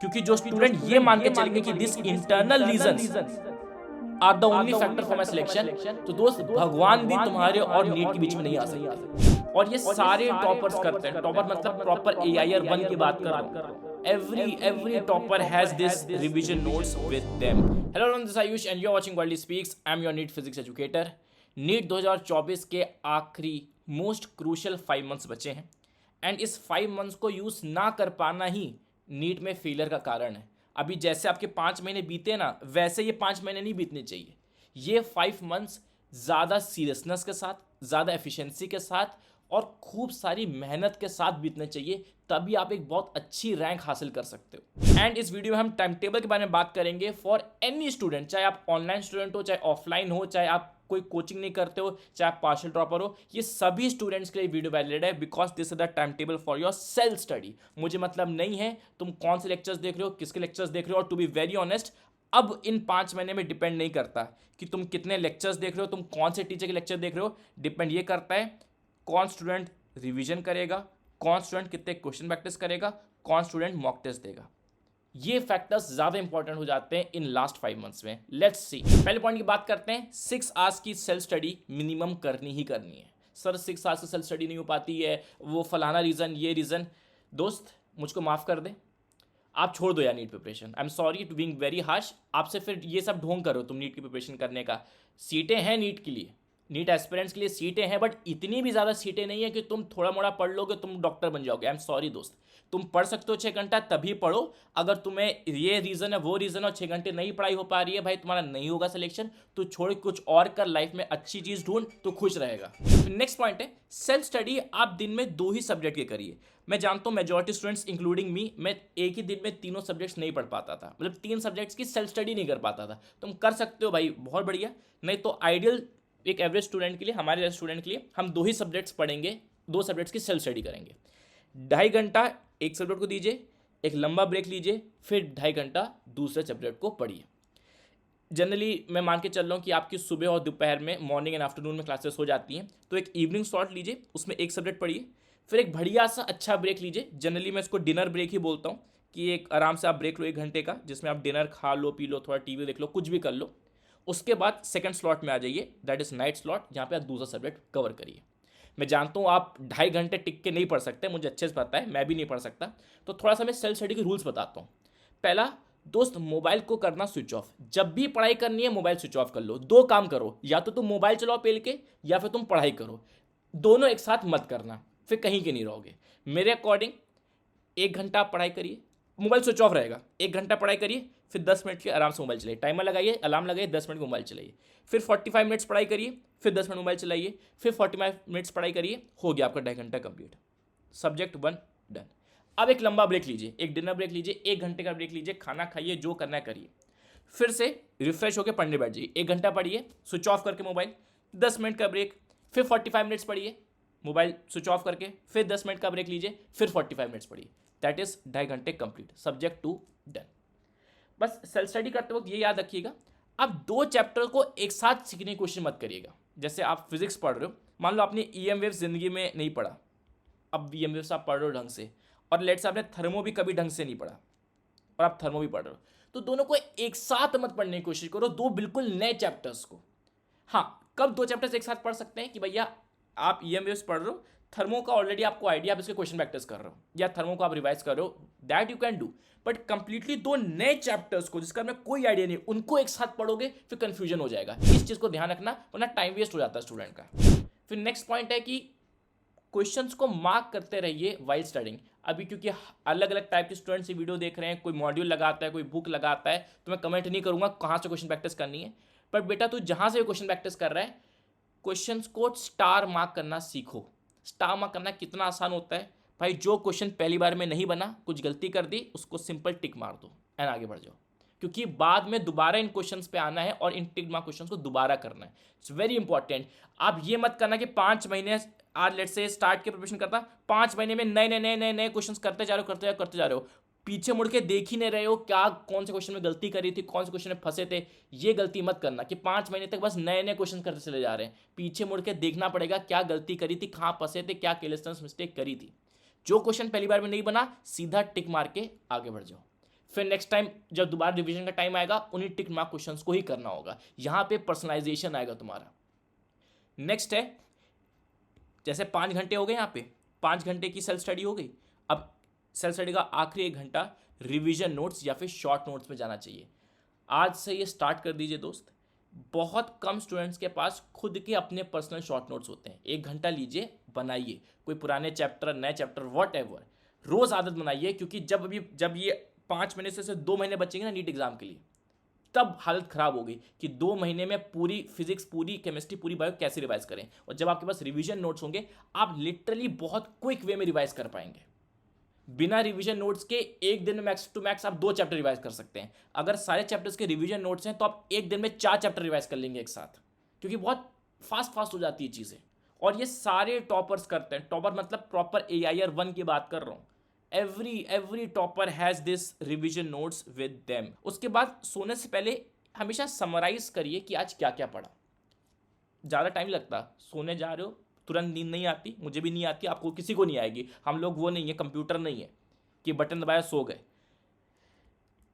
क्योंकि जो स्टूडेंट ये मान के चलेंगे कि this internal reasons are the only factor for my selection, तो दोस्त भगवान भी तुम्हारे और नीट के बीच में नहीं आ सकते। और ये सारे टॉपर्स करते हैं। टॉपर मतलब प्रॉपर AIR 1 की बात कर रहा हूँ। Every topper has this revision notes with them. Hello everyone, this is Ayush and you're watching Worldly Speaks. I'm your NEET Physics educator. NEET 2024 के आखिरी मोस्ट क्रूशियल 5 मंथ्स बचे हैं एंड इस 5 मंथ्स को यूज़ ना कर पाना ही नीट में फेलियर का कारण है। अभी जैसे आपके 5 महीने बीते ना, वैसे ये 5 महीने नहीं बीतने चाहिए। ये 5 मंथ्स ज़्यादा सीरियसनेस के साथ, ज़्यादा एफिशिएंसी के साथ और खूब सारी मेहनत के साथ बीतने चाहिए, तभी आप एक बहुत अच्छी रैंक हासिल कर सकते हो। एंड इस वीडियो में हम टाइम टेबल के बारे में बात करेंगे फॉर एनी स्टूडेंट, चाहे आप ऑनलाइन स्टूडेंट हो, चाहे ऑफलाइन हो, चाहे आप कोई कोचिंग नहीं करते हो, चाहे आप पार्शियल ड्रॉपर हो। ये सभी स्टूडेंट्स के लिए वीडियो वैलिड है because this is the time table for your self study. मुझे मतलब नहीं है तुम कौन से लेक्चर्स देख रहे हो, किसके लेक्चर्स देख रहे हो, और टू बी वेरी ऑनेस्ट अब इन 5 महीने में डिपेंड नहीं करता कि तुम कितने लेक्चर्स देख रहे हो, तुम कौन से टीचर के लेक्चर देख रहे हो। डिपेंड ये करता है कौन स्टूडेंट रिवीजन करेगा, कौन स्टूडेंट कितने क्वेश्चन प्रैक्टिस करेगा, कौन स्टूडेंट मॉक टेस्ट देगा। ये फैक्टर्स ज़्यादा इंपॉर्टेंट हो जाते हैं इन लास्ट 5 मंथ्स में। लेट्स सी, पहले पॉइंट की बात करते हैं। 6 आवर्स की सेल्फ स्टडी मिनिमम करनी ही करनी है। सर 6 आवर्स की सेल्फ स्टडी नहीं हो पाती है, वो फलाना रीज़न, ये रीज़न। दोस्त मुझको माफ़ कर दे, आप छोड़ दो यार NEET preparation. I am sorry to being very harsh. आपसे फिर ये सब ढोंग करो तुम नीट की प्रिपरेशन करने का। सीटें हैं नीट के लिए, नीट एस्पिरेंट्स के लिए सीटें हैं, बट इतनी भी ज़्यादा सीटें नहीं है कि तुम थोड़ा मोड़ा पढ़ लोगे तुम डॉक्टर बन जाओगे। आई एम सॉरी दोस्त, तुम पढ़ सकते हो 6 घंटा तभी पढ़ो। अगर तुम्हें ये रीज़न है वो रीज़न और 6 घंटे नहीं पढ़ाई हो पा रही है, भाई तुम्हारा नहीं होगा सिलेक्शन, तो छोड़ कुछ और कर, लाइफ में अच्छी चीज़ ढूंढ तो खुश रहेगा। नेक्स्ट पॉइंट है सेल्फ स्टडी। आप दिन में 2 ही सब्जेक्ट के करिए। मैं जानता हूँ मेजॉरिटी स्टूडेंट्स इंक्लूडिंग मी, मैं एक ही दिन में तीनों सब्जेक्ट्स नहीं पढ़ पाता था, मतलब 3 सब्जेक्ट्स की सेल्फ स्टडी नहीं कर पाता था। तुम कर सकते हो भाई, बहुत बढ़िया। नहीं तो आइडियल एक एवरेज स्टूडेंट के लिए, हमारे स्टूडेंट के लिए हम 2 ही सब्जेक्ट्स पढ़ेंगे, 2 सब्जेक्ट्स की सेल्फ स्टडी करेंगे। 2.5 घंटा एक सब्जेक्ट को दीजिए, एक लंबा ब्रेक लीजिए, फिर 2.5 घंटा दूसरे सब्जेक्ट को पढ़िए। जनरली मैं मान के चल रहा हूँ कि आपकी सुबह और दोपहर में, मॉर्निंग एंड आफ्टरनून में क्लासेस हो जाती हैं, तो एक इवनिंग स्लॉट लीजिए, उसमें एक सब्जेक्ट पढ़िए, फिर एक बढ़िया सा अच्छा ब्रेक लीजिए। जनरली मैं इसको डिनर ब्रेक ही बोलता हूँ कि एक आराम से आप ब्रेक लो 1 घंटे का, जिसमें आप डिनर खा लो, पी लो, थोड़ा टीवी देख लो, कुछ भी कर लो। उसके बाद सेकंड स्लॉट में आ जाइए, दैट इज नाइट स्लॉट, जहाँ पे आप दूसरा सब्जेक्ट कवर करिए। मैं जानता हूँ आप 2.5 घंटे टिक के नहीं पढ़ सकते, मुझे अच्छे से पता है, मैं भी नहीं पढ़ सकता। तो थोड़ा सा मैं सेल्फ स्टडी के रूल्स बताता हूँ। पहला, दोस्त मोबाइल को करना स्विच ऑफ। जब भी पढ़ाई करनी है मोबाइल स्विच ऑफ कर लो। 2 काम करो, या तो तुम मोबाइल चलाओ पेल के, या फिर तुम पढ़ाई करो। दोनों एक साथ मत करना, फिर कहीं के नहीं रहोगे। मेरे अकॉर्डिंग 1 घंटा आप पढ़ाई करिए, मोबाइल स्विच ऑफ रहेगा, 1 घंटा पढ़ाई करिए, फिर 10 मिनट के आराम से मोबाइल चलाइए। टाइमर लगाइए, अलार्म लगाइए, 10 मिनट मोबाइल चलाइए। फिर 45 मिनट्स पढ़ाई करिए, फिर 10 मिनट मोबाइल चलाइए, फिर 45 मिनट्स पढ़ाई करिए। हो गया आपका 2.5 घंटा कंप्लीट। Subject 1 done. अब एक लंबा ब्रेक लीजिए, एक डिनर ब्रेक लीजिए, 1 घंटे का ब्रेक लीजिए, खाना खाइए, जो करना है करिए, फिर से रिफ्रेश होकर पढ़ने बैठ जाइए। 1 घंटा पढ़िए स्विच ऑफ करके मोबाइल, 10 मिनट का ब्रेक, फिर 45 मिनट्स पढ़िए मोबाइल स्विच ऑफ करके, फिर 10 मिनट का ब्रेक लीजिए, फिर 45 मिनट्स पढ़िए। दैट इज 2.5 घंटे कंप्लीट। Subject 2 done. बस सेल्फ स्टडी करते वक्त ये याद रखिएगा, आप 2 चैप्टर को एक साथ सीखने की कोशिश मत करिएगा। जैसे आप फिजिक्स पढ़ रहे हो, मान लो आपने EM वेव्स जिंदगी में नहीं पढ़ा, अब EM वेव्स आप पढ़ रहे हो ढंग से, और लेट से आपने थर्मो भी कभी ढंग से नहीं पढ़ा और आप थर्मो भी पढ़ रहे हो, तो दोनों को एक साथ मत पढ़ने की कोशिश करो, 2 बिल्कुल नए चैप्टर्स को। हाँ, कब 2 चैप्टर्स एक साथ पढ़ सकते हैं कि भैया आप EM वेव्स पढ़ रहे हो, थर्मो का ऑलरेडी आपको आइडिया, आप इसके क्वेश्चन प्रैक्टिस कर रहे हो, या थर्मो को आप रिवाइज कर रहे हो, that you can do. But completely 2 नए चैप्टर्स को जिसका हमें कोई आइडिया नहीं, उनको एक साथ पढ़ोगे फिर कंफ्यूजन हो जाएगा। इस चीज़ को ध्यान रखना, वरना टाइम वेस्ट हो जाता है स्टूडेंट का। फिर नेक्स्ट पॉइंट है कि क्वेश्चंस को मार्क करते रहिए वाइल स्टडिंग। अभी क्योंकि अलग अलग टाइप के स्टूडेंट्स ये वीडियो देख रहे हैं, कोई मॉड्यूल लगाता है, कोई बुक लगाता है, तो मैं कमेंट नहीं करूँगा कहाँ से क्वेश्चन प्रैक्टिस करनी है, बट बेटा तू जहाँ से क्वेश्चन प्रैक्टिस कर रहा है, क्वेश्चंस को स्टार मार्क करना सीखो। स्टार मार्क करना कितना आसान होता है भाई, जो क्वेश्चन पहली बार में नहीं बना, कुछ गलती कर दी, उसको सिंपल टिक मार दो एंड आगे बढ़ जाओ, क्योंकि बाद में दोबारा इन क्वेश्चंस पे आना है और इन टिक मार्क क्वेश्चंस को दोबारा करना है। It's very important. आप ये मत करना कि 5 महीने आज लेट से स्टार्ट के प्रिपरेशन करता, 5 महीने में नए नए नए नए नए क्वेश्चंस करते जा रहे हो, पीछे मुड़ के देख ही नहीं रहे हो क्या कौन से क्वेश्चन में गलती करी थी, कौन से क्वेश्चन में फंसे थे। ये गलती मत करना कि 5 महीने तक बस नए नए क्वेश्चन करते चले जा रहे हैं। पीछे मुड़ के देखना पड़ेगा क्या गलती करी थी, कहाँ फंसे थे, क्या केयरलेसनेस मिस्टेक करी थी। जो क्वेश्चन पहली बार में नहीं बना, सीधा टिक मार के आगे बढ़ जाओ। फिर नेक्स्ट टाइम जब दोबारा रिवीजन का टाइम आएगा उन्हीं टिक मार्क क्वेश्चंस को ही करना होगा। यहाँ पे पर्सनलाइजेशन आएगा तुम्हारा। नेक्स्ट है, जैसे 5 घंटे हो गए, यहाँ पे 5 घंटे की सेल्फ स्टडी हो गई। अब सेल्फ स्टडी का आखिरी 1 घंटा रिवीजन नोट्स या फिर शॉर्ट नोट्स में जाना चाहिए। आज से ये स्टार्ट कर दीजिए दोस्त। बहुत कम स्टूडेंट्स के पास खुद के अपने पर्सनल शॉर्ट नोट्स होते हैं। 1 घंटा लीजिए, बनाइए कोई पुराने चैप्टर, नए चैप्टर, वॉट एवर, रोज आदत बनाइए। क्योंकि जब ये 5 महीने से 2 महीने बचेंगे ना नीट एग्जाम के लिए, तब हालत खराब हो गई कि 2 महीने में पूरी फिजिक्स, पूरी केमिस्ट्री, पूरी बायो कैसे रिवाइज करें। और जब आपके पास रिवीजन नोट्स होंगे, आप लिटरली बहुत क्विक वे में रिवाइज कर पाएंगे। बिना रिवीजन नोट्स के एक दिन में मैक्स टू मैक्स आप 2 चैप्टर रिवाइज कर सकते हैं। अगर सारे चैप्टर्स के रिवीजन नोट्स हैं तो आप एक दिन में 4 चैप्टर रिवाइज कर लेंगे एक साथ, क्योंकि बहुत फास्ट हो जाती है चीज़ें। और ये सारे टॉपर्स करते हैं। टॉपर मतलब प्रॉपर AIR 1 की बात कर रहा हूँ। Every topper has this revision notes with them. उसके बाद सोने से पहले हमेशा समराइज करिए कि आज क्या क्या पढ़ा। ज़्यादा टाइम लगता, सोने जा रहे हो तुरंत नींद नहीं आती, मुझे भी नहीं आती, आपको किसी को नहीं आएगी। हम लोग वो नहीं है, कंप्यूटर नहीं है कि बटन दबाया सो गए।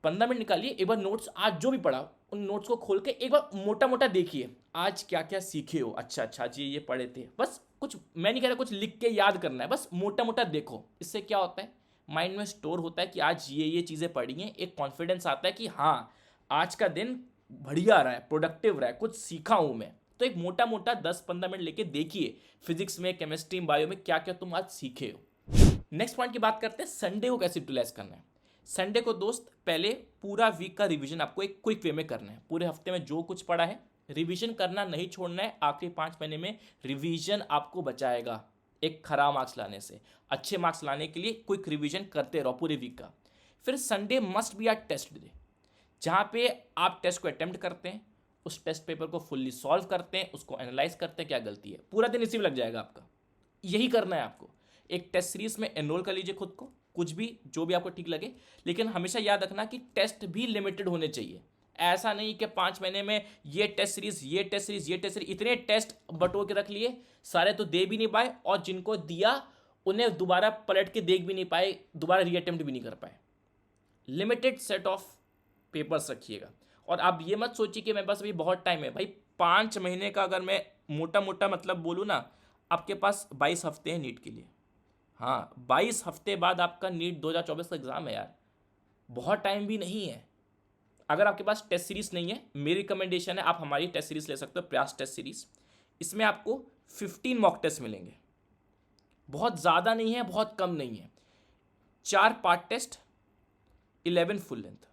15 मिनट निकालिए, एक बार नोट्स आज जो भी पढ़ा उन नोट्स को खोल के एक बार मोटा मोटा देखिए, आज क्या क्या सीखे हो। अच्छा जी ये पढ़े थे। बस कुछ, मैं नहीं कह रहा कुछ लिख के याद करना है, बस मोटा मोटा देखो। इससे क्या होता है, माइंड में स्टोर होता है कि आज ये चीज़ें पढ़ी हैं। एक कॉन्फिडेंस आता है कि हाँ आज का दिन बढ़िया रहा है, प्रोडक्टिव रहा है, कुछ सीखा हूँ मैं। तो एक मोटा मोटा 10-15 मिनट लेके देखिए फिजिक्स में, केमिस्ट्री में, बायो में क्या क्या तुम आज सीखे हो। नेक्स्ट पॉइंट की बात करते हैं, संडे को कैसे यूटिलाइज करना है। संडे को दोस्त पहले पूरा वीक का रिवीजन आपको एक क्विक वे में करना है। पूरे हफ्ते में जो कुछ पढ़ा है रिवीजन करना नहीं छोड़ना है। आखिरी 5 महीने में रिवीजन आपको बचाएगा एक खराब मार्क्स लाने से। अच्छे मार्क्स लाने के लिए क्विक रिवीजन करते रहो पूरे वीक का। फिर Sunday must be a test day, जहाँ पे आप टेस्ट को अटेम्प्ट करते हैं, उस टेस्ट पेपर को फुल्ली सॉल्व करते हैं, उसको एनालाइज करते हैं क्या गलती है। पूरा दिन इसी में लग जाएगा आपका। यही करना है आपको। एक टेस्ट सीरीज में एनरोल कर लीजिए खुद को, कुछ भी जो भी आपको ठीक लगे। लेकिन हमेशा याद रखना कि टेस्ट भी लिमिटेड होने चाहिए। ऐसा नहीं कि 5 महीने में ये टेस्ट सीरीज इतने टेस्ट बटो के रख लिए, सारे तो दे भी नहीं पाए, और जिनको दिया उन्हें दोबारा पलट के देख भी नहीं पाए, दोबारा रीअटेम्प्ट भी नहीं कर पाए। लिमिटेड सेट ऑफ पेपर्स रखिएगा। और आप ये मत सोचिए कि मेरे पास अभी बहुत टाइम है। भाई 5 महीने का अगर मैं मोटा मोटा मतलब बोलूँ ना, आपके पास 22 हफ्ते हैं नीट के लिए। हाँ 22 हफ्ते बाद आपका नीट 2024 का एग्ज़ाम है यार, बहुत टाइम भी नहीं है। अगर आपके पास टेस्ट सीरीज नहीं है, मेरी रिकमेंडेशन है आप हमारी टेस्ट सीरीज ले सकते हो, प्रयास टेस्ट सीरीज। इसमें आपको 15 मॉक टेस्ट मिलेंगे। बहुत ज़्यादा नहीं है, बहुत कम नहीं है। 4 पार्ट टेस्ट, 11 फुल लेंथ।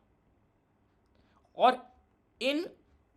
और इन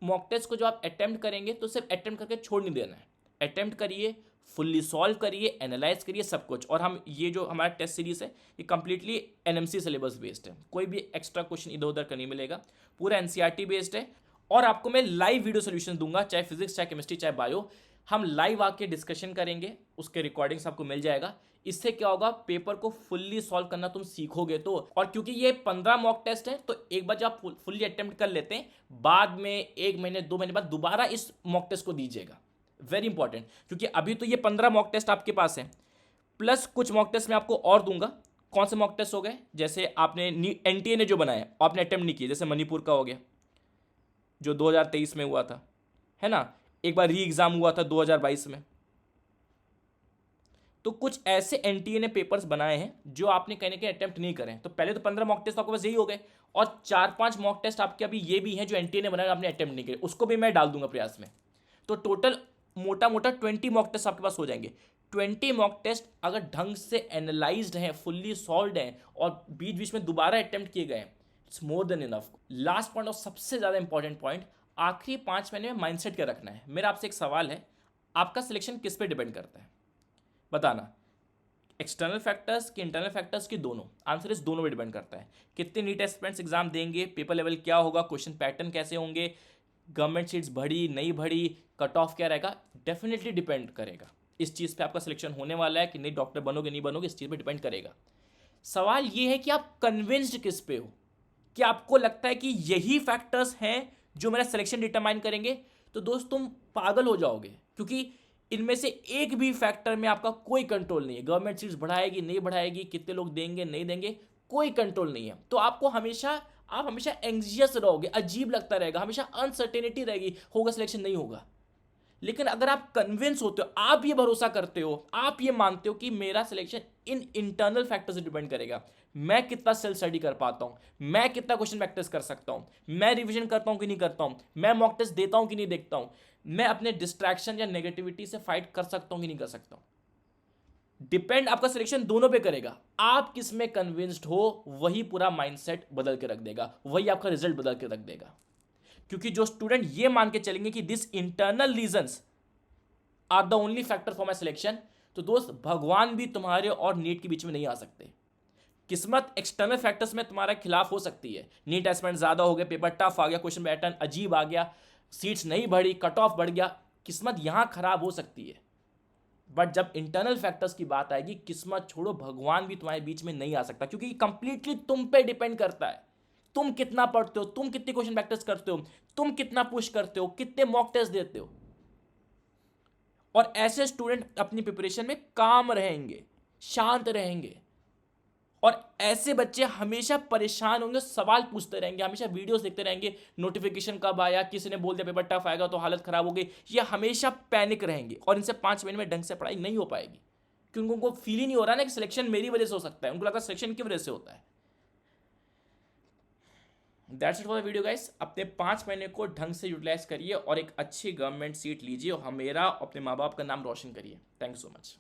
मॉक टेस्ट को जो आप अटेम्प्ट करेंगे तो सिर्फ अटेम्प्ट करके छोड़ नहीं देना है। अटेम्प्ट करिए, फुल्ली सॉल्व करिए, एनालाइज करिए सब कुछ। और हम ये जो हमारा टेस्ट सीरीज है ये कंप्लीटली NMC सिलेबस बेस्ड है। कोई भी एक्स्ट्रा क्वेश्चन इधर उधर का नहीं मिलेगा, पूरा NCERT बेस्ड है। और आपको मैं लाइव वीडियो सोल्यूशन दूंगा, चाहे फिजिक्स, चाहे केमिस्ट्री, चाहे बायो। हम लाइव आके डिस्कशन करेंगे, उसके रिकॉर्डिंग्स आपको मिल जाएगा। इससे क्या होगा, पेपर को फुल्ली सॉल्व करना तुम सीखोगे तो। और क्योंकि ये 15 मॉक टेस्ट है, तो एक बार जब आप फुल्ली अटेम्प्ट कर लेते हैं, बाद में 1 महीने 2 महीने बाद दोबारा इस मॉक टेस्ट को दीजिएगा। वेरी इंपॉर्टेंट, क्योंकि अभी तो ये 15 मॉक टेस्ट आपके पास है, प्लस कुछ मॉक टेस्ट मैं आपको और दूंगा। कौन से मॉक टेस्ट हो गए, जैसे आपने NTA ने जो बनाया आपने अटेम्प्ट नहीं किया, जैसे मणिपुर का हो गया जो 2023 में हुआ था, है ना। एक बार री एग्जाम हुआ था 2022 में। तो कुछ ऐसे NTA ने पेपर्स बनाए हैं जो आपने कहीं ना कहीं अटेम्प्ट नहीं करें। तो पहले तो 15 मॉक टेस्ट आपके पास यही हो गए, और 4-5 मॉक टेस्ट आपके अभी ये भी हैं जो NTA ने बनाया, आपने अटेम्प्ट नहीं किए, उसको भी मैं डाल दूंगा प्रयास में। तो टोटल मोटा मोटा 20 मॉक टेस्ट आपके पास हो जाएंगे। 20 मॉक टेस्ट अगर ढंग से एनालाइज्ड हैं, फुल्ली सॉल्व्ड हैं, और बीच बीच में दोबारा अटेम्प्ट किए गए हैं, it's more than enough. Last point और सबसे ज़्यादा इंपॉर्टेंट पॉइंट, आखिरी 5 महीने में माइंडसेट क्या रखना है। मेरा आपसे एक सवाल है, आपका सिलेक्शन किस पे डिपेंड करता है बताना, एक्सटर्नल फैक्टर्स कि इंटरनल फैक्टर्स की दोनों। आंसर इस दोनों पे डिपेंड करता है। कितने नीट एस्पिरेंट्स एग्जाम देंगे, पेपर लेवल क्या होगा, क्वेश्चन पैटर्न कैसे होंगे, गवर्नमेंट सीट्स बढ़ी नहीं बढ़ी, कट ऑफ क्या रहेगा, डेफिनेटली डिपेंड करेगा इस चीज़ पे आपका सिलेक्शन होने वाला है कि नहीं, डॉक्टर बनोगे नहीं बनोगे, इस चीज़ पे डिपेंड करेगा। सवाल ये है कि आप कन्विंस्ड किस पे हो, कि आपको लगता है कि यही फैक्टर्स हैं जो मेरा सिलेक्शन डिटरमाइन करेंगे। तो दोस्त तुम पागल हो जाओगे, क्योंकि इनमें से एक भी फैक्टर में आपका कोई कंट्रोल नहीं है। गवर्नमेंट सीट्स बढ़ाएगी नहीं बढ़ाएगी, कितने लोग देंगे नहीं देंगे, कोई कंट्रोल नहीं है। तो आप हमेशा एंग्जियस रहोगे, अजीब लगता रहेगा, हमेशा अनसर्टेनिटी रहेगी, होगा सिलेक्शन नहीं होगा। लेकिन अगर आप कन्विंस होते हो, आप ये भरोसा करते हो, आप ये मानते हो कि मेरा सिलेक्शन इन इंटरनल फैक्टर से डिपेंड करेगा, मैं कितना सेल्फ स्टडी कर पाता हूं, मैं कितना क्वेश्चन प्रैक्टिस कर सकता हूं, मैं रिवीजन करता हूं कि नहीं करता हूं, मैं मॉक टेस्ट देता हूं कि नहीं देखता हूं, मैं अपने डिस्ट्रैक्शन या नेगेटिविटी से फाइट कर सकता हूं कि नहीं कर सकता हूं। डिपेंड आपका सिलेक्शन दोनों पे करेगा। आप किस में कन्विंस्ड हो, वही पूरा माइंडसेट बदल के रख देगा, वही आपका रिजल्ट बदल के रख देगा। क्योंकि जो स्टूडेंट ये मान के चलेंगे कि this internal reasons are the only factor for my selection, तो दोस्त भगवान भी तुम्हारे और नीट के बीच में नहीं आ सकते। किस्मत एक्सटर्नल फैक्टर्स में तुम्हारे खिलाफ हो सकती है, नीट असेसमेंट ज्यादा हो गया, पेपर टफ आ गया, क्वेश्चन पैटर्न अजीब आ गया, सीट्स नहीं बढ़ी, कट ऑफ बढ़ गया, किस्मत यहां खराब हो सकती है। बट जब इंटरनल फैक्टर्स की बात आएगी, किस्मत छोड़ो, भगवान भी तुम्हारे बीच में नहीं आ सकता, क्योंकि कंप्लीटली तुम पे डिपेंड करता है। तुम कितना पढ़ते हो, तुम कितनी क्वेश्चन प्रैक्टिस करते हो, तुम कितना पुश करते हो, कितने मॉक टेस्ट देते हो। और ऐसे स्टूडेंट अपनी प्रिपरेशन में काम रहेंगे, शांत रहेंगे, और ऐसे बच्चे हमेशा परेशान होंगे, सवाल पूछते रहेंगे, हमेशा वीडियोस देखते रहेंगे, नोटिफिकेशन कब आया, किसी ने बोल दिया पेपर टफ आएगा तो हालत खराब हो गई, ये हमेशा पैनिक रहेंगे, और इनसे 5 महीने में ढंग से पढ़ाई नहीं हो पाएगी, क्योंकि उनको फील ही नहीं हो रहा ना कि सिलेक्शन मेरी वजह से हो सकता है, उनको लगता है सिलेक्शन की वजह से होता है। That's it for the video guys. अपने 5 महीने को ढंग से यूटिलाइज करिए और एक अच्छी गवर्नमेंट सीट लीजिए और मेरा अपने माँ बाप का नाम रोशन करिए। Thank you so much.